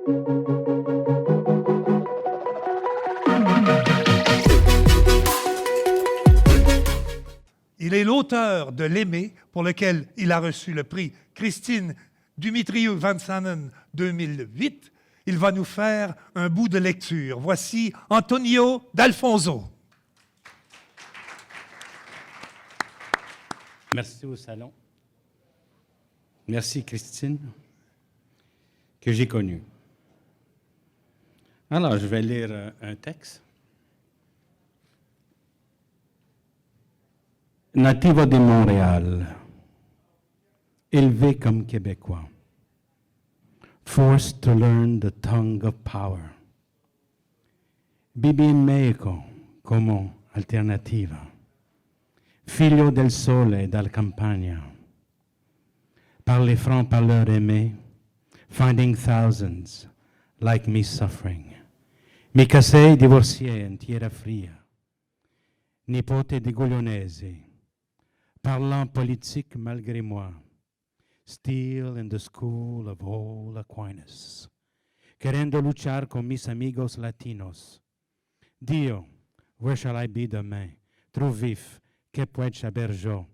Il est l'auteur de L'Aimé, pour lequel il a reçu le prix Christine Dumitriu-Vansanen 2008. Il va nous faire un bout de lecture. Voici Antonio d'Alfonso. Merci au salon. Merci Christine, que j'ai connue. Alors, je vais lire un texte. Nativo de Montréal, élevé comme Québécois, forced to learn the tongue of power. Viví in Mexico como alternativa, figlio del sole e dalla campagna. Par les francs-parleurs aimés, finding thousands like me suffering. Mi casai divorcié in tierra fria, nipote di Guglionesi, parlant politique malgré moi, still in the school of old Aquinas, querendo luchar con mis amigos latinos. Dio, where shall I be demain? Trop vif, que puedo saber yo?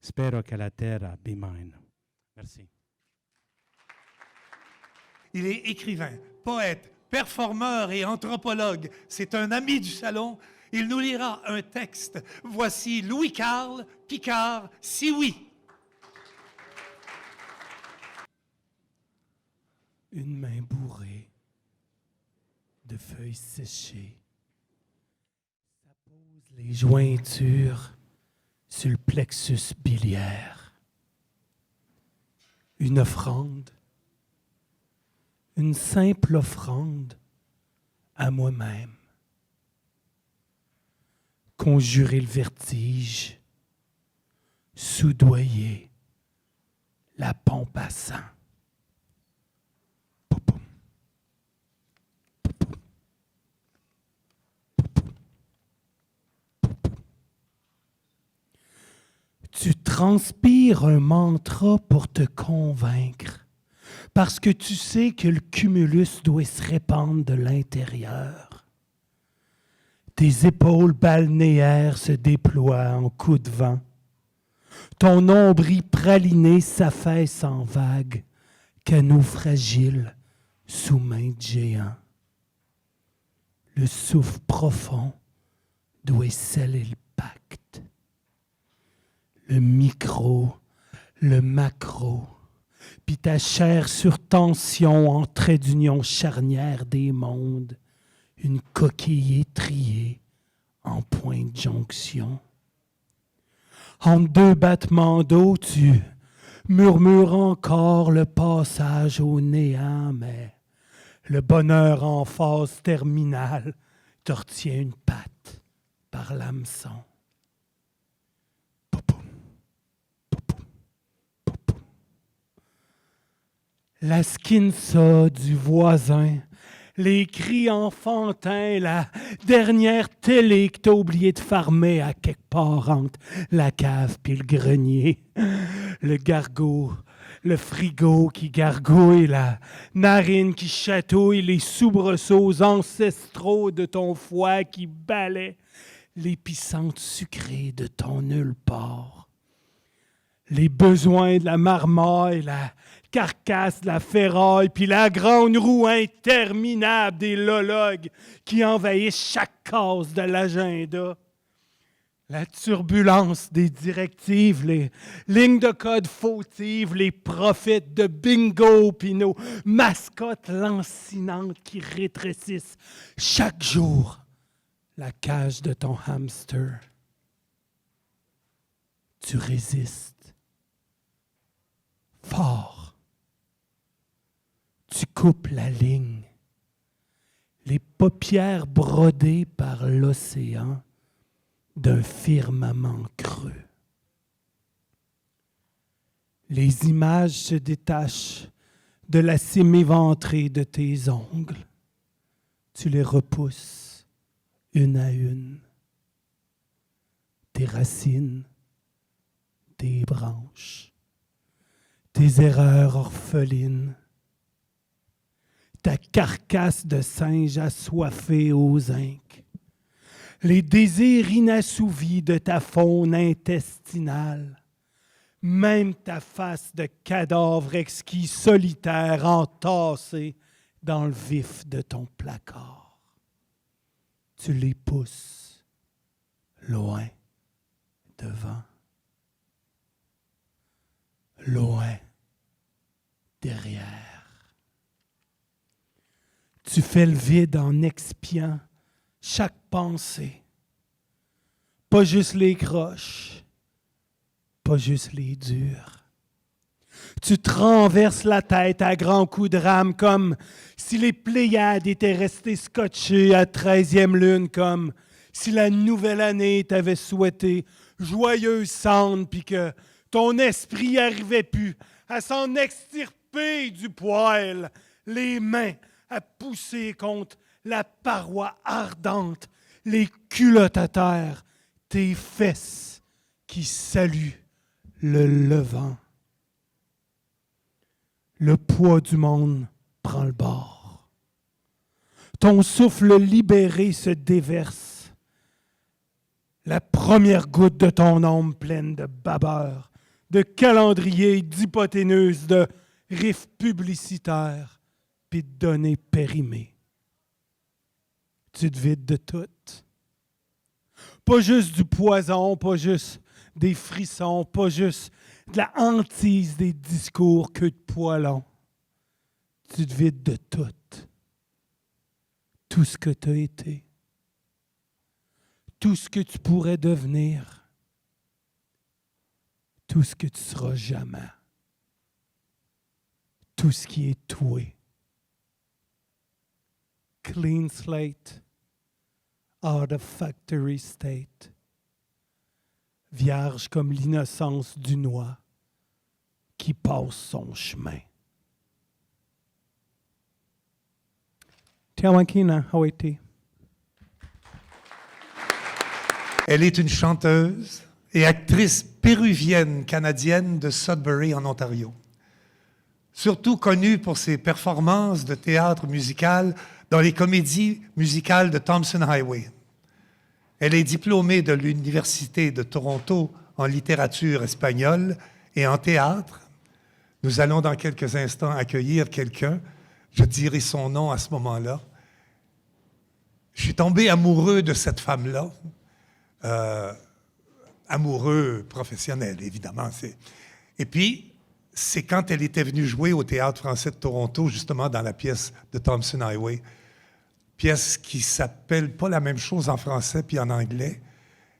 Spero que la terra be mine. Merci. Il est écrivain, poète, performeur et anthropologue. C'est un ami du salon. Il nous lira un texte. Voici Louis-Carl Picard, Si oui. Une main bourrée de feuilles séchées. Ça pose les jointures sur le plexus biliaire. Une offrande, une simple offrande à moi-même. Conjurer le vertige, soudoyer la pompe à sang. Tu transpires un mantra pour te convaincre, parce que tu sais que le cumulus doit se répandre de l'intérieur. Tes épaules balnéaires se déploient en coups de vent. Ton nombril praliné s'affaisse en vagues, canot fragile sous main de géant. Le souffle profond doit sceller le pacte. Le micro, le macro, puis ta chair sur tension en trait d'union charnière des mondes, une coquille étriée en point de jonction. Entre deux battements d'eau, tu murmures encore le passage au néant, mais le bonheur en phase terminale te retient une patte par l'hameçon. La skinsa du voisin, les cris enfantins, la dernière télé que t'as oublié de farmer à quelque part entre la cave puis le grenier, le gargot, le frigo qui gargouille, la narine qui chatouille, les soubresauts ancestraux de ton foie qui balaient l'épicentre sucré de ton nulle part. Les besoins de la marmaille, la carcasse de la ferraille, puis la grande roue interminable des lologues qui envahissent chaque case de l'agenda. La turbulence des directives, les lignes de code fautives, les prophètes de bingo, puis nos mascottes lancinantes qui rétrécissent chaque jour la cage de ton hamster. Tu résistes fort. Tu coupes la ligne, les paupières brodées par l'océan d'un firmament creux. Les images se détachent de la cime éventrée de tes ongles. Tu les repousses une à une. Tes racines, tes branches, tes erreurs orphelines, ta carcasse de singe assoiffée aux zincs, les désirs inassouvis de ta faune intestinale, même ta face de cadavre exquis solitaire entassé dans le vif de ton placard. Tu les pousses loin devant, loin derrière. Tu fais le vide en expiant chaque pensée, pas juste les croches, pas juste les durs. Tu te renverses la tête à grands coups de rame comme si les Pléiades étaient restées scotchées à 13e lune, comme si la nouvelle année t'avait souhaité joyeuse cendre puis que ton esprit arrivait plus à s'en extirper du poêle, les mains à pousser contre la paroi ardente, les culottes à terre, tes fesses qui saluent le levant. Le poids du monde prend le bord. Ton souffle libéré se déverse. La première goutte de ton âme pleine de babeur, de calendrier, d'hypoténuse, de riffs publicitaires, puis de données périmées. Tu te vides de tout. Pas juste du poison, pas juste des frissons, pas juste de la hantise des discours queue de poilon. Tu te vides de tout. Tout ce que tu as été. Tout ce que tu pourrais devenir. Tout ce que tu seras jamais. Tout ce qui est toué. Clean slate, out of factory state. Vierge comme l'innocence du noix qui passe son chemin. Tiawankina, Hawaii. Elle est une chanteuse et actrice péruvienne-canadienne de Sudbury en Ontario. Surtout connue pour ses performances de théâtre musical dans les comédies musicales de Thompson Highway. Elle est diplômée de l'Université de Toronto en littérature espagnole et en théâtre. Nous allons dans quelques instants accueillir quelqu'un. Je dirai son nom à ce moment-là. Je suis tombé amoureux de cette femme-là. Amoureux professionnel, évidemment. Et puis, c'est quand elle était venue jouer au Théâtre français de Toronto, justement dans la pièce de Thompson Highway. Pièce qui s'appelle pas la même chose en français puis en anglais.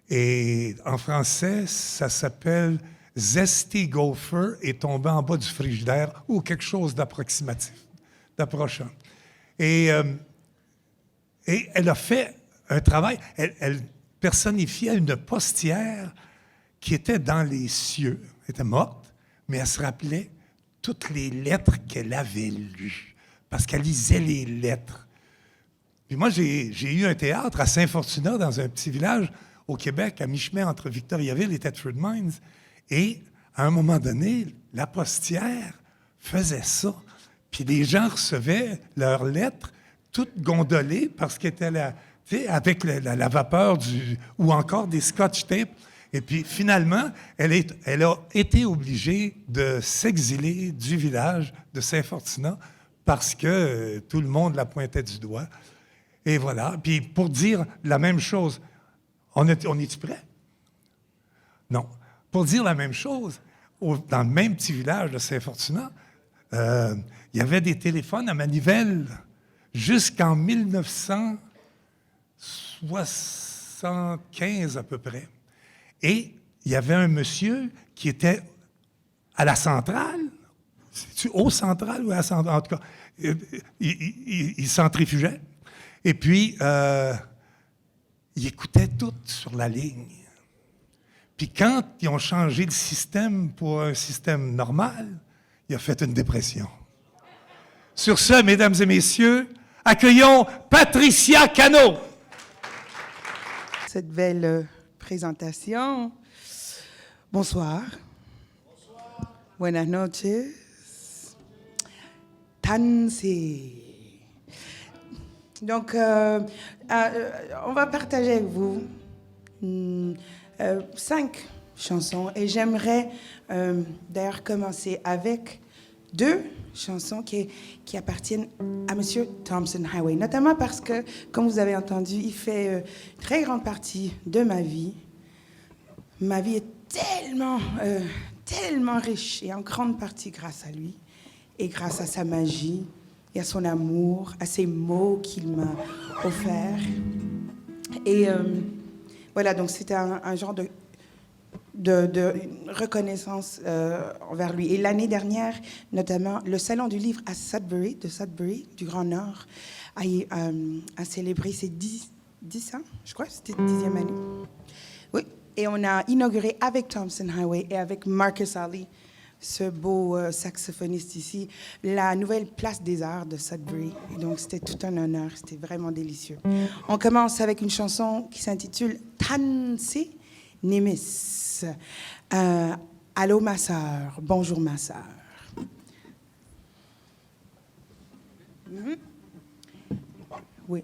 Et en français, ça s'appelle Zesty Gopher et tomber en bas du frigidaire ou quelque chose d'approximatif, d'approchant. Et elle a fait un travail. Elle personnifiait une postière qui était dans les cieux. Elle était morte, mais elle se rappelait toutes les lettres qu'elle avait lues parce qu'elle lisait les lettres. Puis moi, j'ai eu un théâtre à Saint-Fortunat, dans un petit village au Québec, à mi-chemin entre Victoriaville et Thetford Mines. Et à un moment donné, la postière faisait ça. Puis les gens recevaient leurs lettres toutes gondolées parce qu'elles étaient là, avec la vapeur ou encore des scotch tape. Et puis finalement, elle a été obligée de s'exiler du village de Saint-Fortunat parce que tout le monde la pointait du doigt. Et voilà. Puis pour dire la même chose, on est-tu prêt? Non. Pour dire la même chose, dans le même petit village de Saint-Fortunat, il y avait des téléphones à manivelle jusqu'en 1975 à peu près. Et il y avait un monsieur qui était à la centrale, c'est-tu au central ou à la centrale? En tout cas, il centrifugeait. Et puis, il écoutait tout sur la ligne. Puis quand ils ont changé le système pour un système normal, il a fait une dépression. Sur ce, mesdames et messieurs, accueillons Patricia Cano. Cette belle présentation. Bonsoir. Bonsoir. Buenas noches. Tansi. Donc, on va partager avec vous 5 chansons et j'aimerais d'ailleurs commencer avec 2 chansons qui appartiennent à Monsieur Thompson Highway, notamment parce que, comme vous avez entendu, il fait une très grande partie de ma vie. Ma vie est tellement riche et en grande partie grâce à lui et grâce à sa magie et à son amour, à ses mots qu'il m'a offerts. Et voilà, donc c'était un genre de reconnaissance envers lui. Et l'année dernière, notamment, le Salon du livre à Sudbury, du Grand Nord, a célébré ses 10 ans, je crois, c'était 10e année. Oui, et on a inauguré avec Thompson Highway et avec Marcus Ali, ce beau saxophoniste ici, la nouvelle place des arts de Sudbury. Et donc, c'était tout un honneur, c'était vraiment délicieux. On commence avec une chanson qui s'intitule « Tansi Nimis ». Allô, ma sœur. Bonjour, ma sœur. Oui.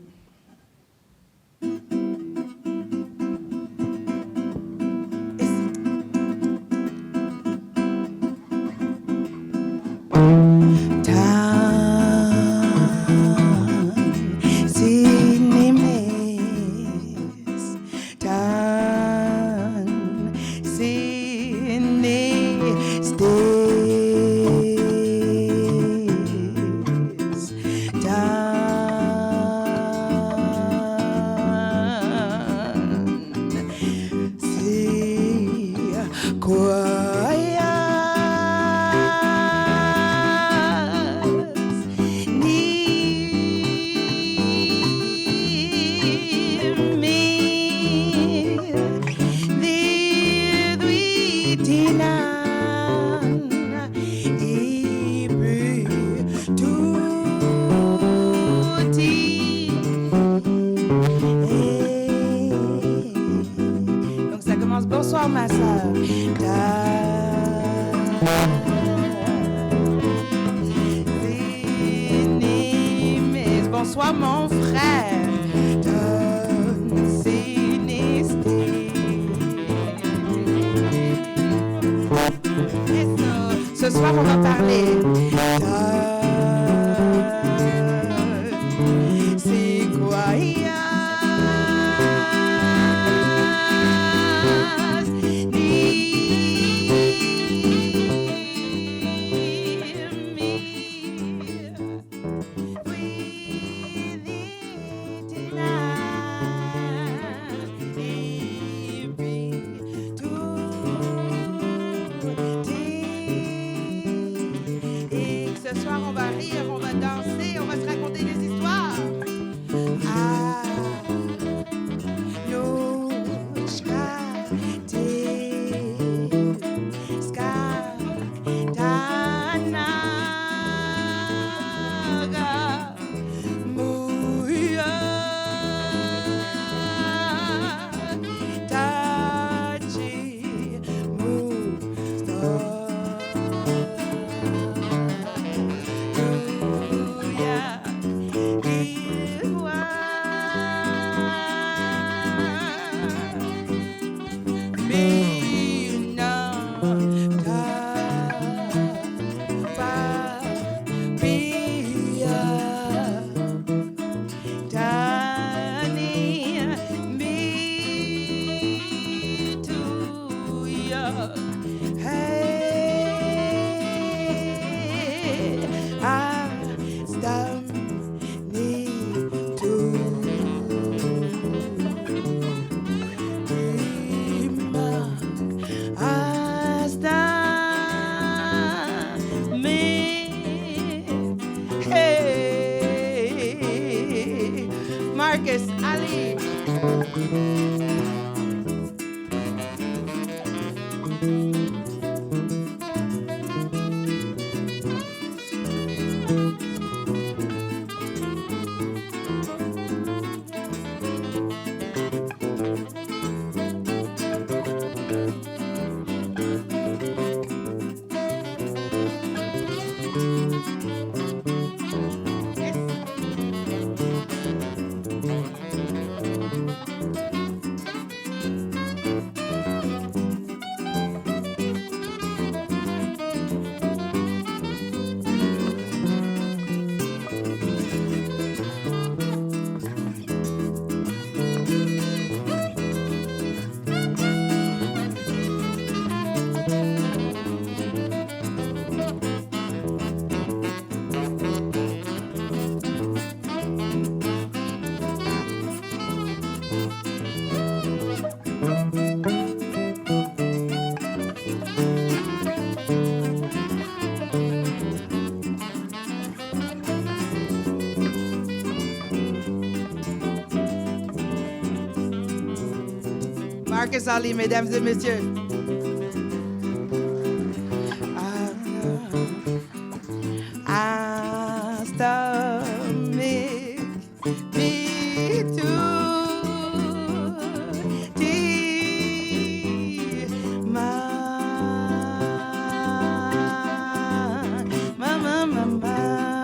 Bonsoir ma sœur. Bonsoir mon frère. Ce soir on va parler. C'est quoi? Ce soir, on va rire, on va danser, on va se raconter des histoires. Marcus Ali. Marcus Ali, mesdames et messieurs. Mama, mama.